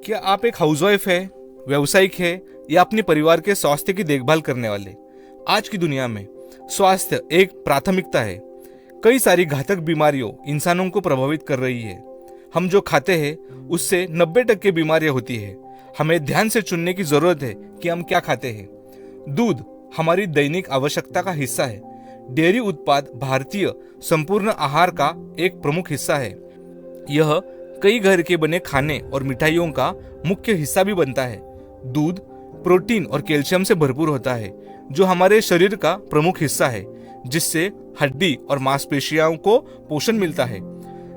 क्या आप एक हाउसवाइफ है, व्यवसायिक है या अपने परिवार के स्वास्थ्य की देखभाल करने वाले? आज की दुनिया में स्वास्थ्य एक प्राथमिकता है। कई सारी घातक बीमारियों इंसानों को प्रभावित कर रही है। हम जो खाते हैं उससे 90% बीमारियां होती है। हमें ध्यान से चुनने की जरूरत है कि हम क्या खाते हैं। दूध हमारी दैनिक आवश्यकता का हिस्सा है। डेयरी उत्पाद भारतीय संपूर्ण आहार का एक प्रमुख हिस्सा है। यह कई घर के बने खाने और मिठाइयों का मुख्य हिस्सा भी बनता है। दूध प्रोटीन और कैल्शियम से भरपूर होता है, जो हमारे शरीर का प्रमुख हिस्सा है, जिससे हड्डी और मांसपेशियों को पोषण मिलता है।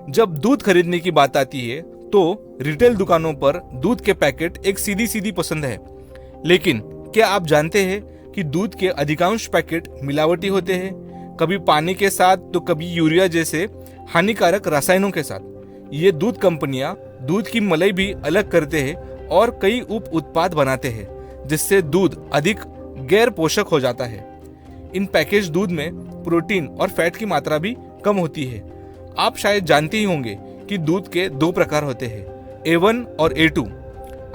जब दूध खरीदने की बात आती है तो रिटेल दुकानों पर दूध के पैकेट एक सीधी पसंद है। लेकिन क्या आप जानते हैं कि दूध के अधिकांश पैकेट मिलावटी होते हैं, कभी पानी के साथ तो कभी यूरिया जैसे हानिकारक रसायनों के साथ। ये दूध कंपनियां दूध की मलाई भी अलग करते हैं और कई उप उत्पाद बनाते हैं, जिससे दूध अधिक गैर पोषक हो जाता है। इन पैकेज दूध में प्रोटीन और फैट की मात्रा भी कम होती है। आप शायद जानते ही होंगे कि दूध के 2 प्रकार होते हैं, A1 और A2।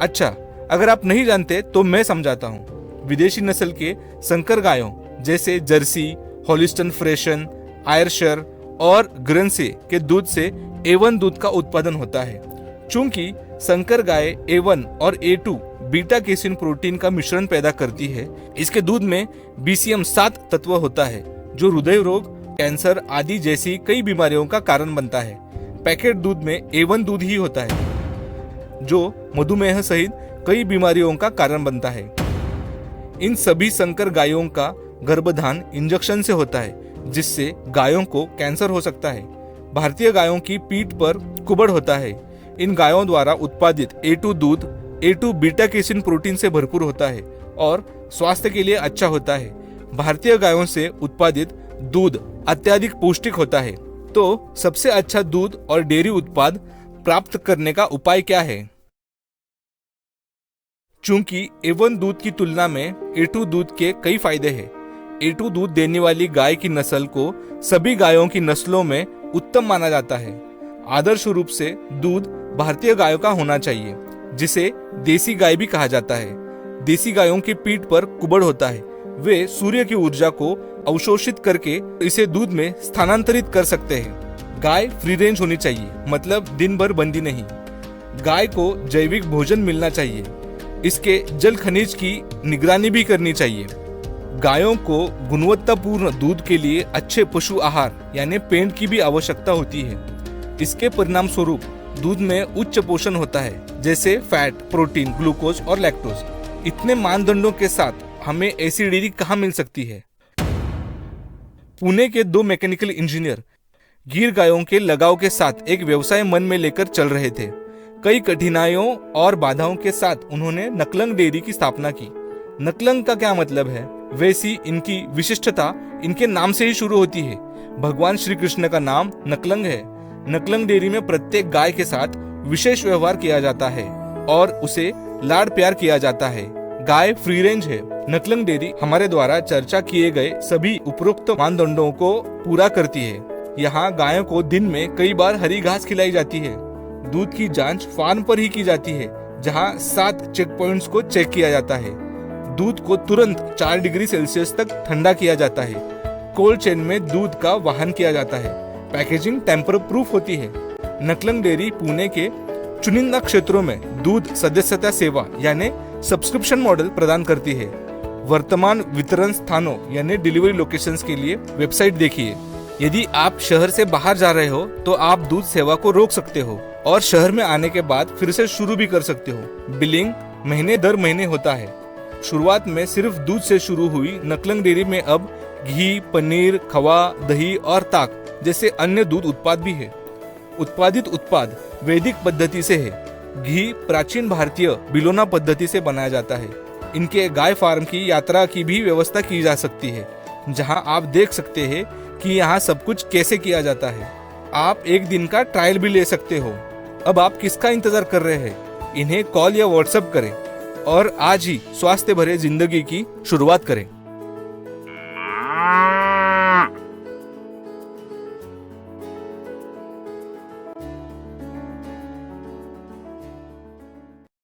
अच्छा, अगर आप नहीं जानते तो मैं समझाता हूँ। विदेशी नस्ल के संकर गायों जैसे जर्सी, हॉलिस्टन फ्रेशन, आयरशर और ग्रंसे के दूध से A1 दूध का उत्पादन होता है। चूंकि संकर गाय A1 और A2 बीटा कैसिन प्रोटीन का मिश्रण पैदा करती है, इसके दूध में BCM7 तत्व होता है, जो हृदय रोग, कैंसर आदि जैसी कई बीमारियों का कारण बनता है। पैकेट दूध में A1 दूध ही होता है, जो मधुमेह सहित कई बीमारियों का कारण बनता है। इन सभी संकर गायों का गर्भधान इंजेक्शन से होता है, जिससे गायों को कैंसर हो सकता है। भारतीय गायों की पीठ पर कुबड़ होता है। इन गायों द्वारा उत्पादित A2 दूध A2 बीटा कैसिन प्रोटीन से भरपूर होता है और स्वास्थ्य के लिए अच्छा होता है। भारतीय गायों से उत्पादित दूध अत्यधिक पौष्टिक होता है। तो सबसे अच्छा दूध और डेयरी उत्पाद प्राप्त करने का उपाय क्या है? चूंकि A1 दूध की तुलना में A2 दूध के कई फायदे हैं। A2 दूध देने वाली गाय की नस्ल को सभी गायों की नस्लों में उत्तम माना जाता है। आदर्श रूप से दूध भारतीय गायों का होना चाहिए, जिसे देसी गाय भी कहा जाता है। देसी गायों की पीठ पर कुबड़ होता है। वे सूर्य की ऊर्जा को अवशोषित करके इसे दूध में स्थानांतरित कर सकते हैं। गाय फ्री रेंज होनी चाहिए, मतलब दिन भर बंदी नहीं। गाय को जैविक भोजन मिलना चाहिए। इसके जल खनिज की निगरानी भी करनी चाहिए। गायों को गुणवत्तापूर्ण दूध के लिए अच्छे पशु आहार यानी पेंट की भी आवश्यकता होती है। इसके परिणाम स्वरूप दूध में उच्च पोषण होता है, जैसे फैट, प्रोटीन, ग्लूकोज और लैक्टोज। इतने मानदंडों के साथ हमें ऐसी डेयरी कहाँ मिल सकती है? पुणे के 2 मैकेनिकल इंजीनियर गिर गायों के लगाव के साथ एक व्यवसाय मन में लेकर चल रहे थे। कई कठिनाइयों और बाधाओं के साथ उन्होंने नकलंग डेयरी की स्थापना की। नकलंग का क्या मतलब है? वैसी इनकी विशिष्टता इनके नाम से ही शुरू होती है। भगवान श्री कृष्ण का नाम नकलंग है। नकलंग डेयरी में प्रत्येक गाय के साथ विशेष व्यवहार किया जाता है और उसे लाड प्यार किया जाता है। गाय फ्री रेंज है। नकलंग डेयरी हमारे द्वारा चर्चा किए गए सभी उपरोक्त मानदंडों को पूरा करती है। यहाँ गायों को दिन में कई बार हरी घास खिलाई जाती है। दूध की जांच फार्म पर ही की जाती है, जहाँ 7 चेक पॉइंट्स को चेक किया जाता है। दूध को तुरंत 4 डिग्री सेल्सियस तक ठंडा किया जाता है। कोल्ड चेन में दूध का वाहन किया जाता है। पैकेजिंग टेम्पर प्रूफ होती है। नकलंग डेयरी पुणे के चुनिंदा क्षेत्रों में दूध सदस्यता सेवा यानी सब्सक्रिप्शन मॉडल प्रदान करती है। वर्तमान वितरण स्थानों यानी डिलीवरी लोकेशंस के लिए वेबसाइट देखिए। यदि आप शहर से बाहर जा रहे हो तो आप दूध सेवा को रोक सकते हो और शहर में आने के बाद फिर से शुरू भी कर सकते हो। बिलिंग महीने दर महीने होता है। शुरुआत में सिर्फ दूध से शुरू हुई नकलंग डेयरी में अब घी, पनीर, खवा, दही और ताक जैसे अन्य दूध उत्पाद भी है। उत्पादित उत्पाद वैदिक पद्धति से है। घी प्राचीन भारतीय बिलोना पद्धति से बनाया जाता है। इनके गाय फार्म की यात्रा की भी व्यवस्था की जा सकती है, जहां आप देख सकते हैं कि यहाँ सब कुछ कैसे किया जाता है। आप एक दिन का ट्रायल भी ले सकते हो। अब आप किसका इंतजार कर रहे हैं? इन्हें कॉल या व्हाट्सएप करें और आज ही स्वास्थ्य भरे जिंदगी की शुरुआत करें।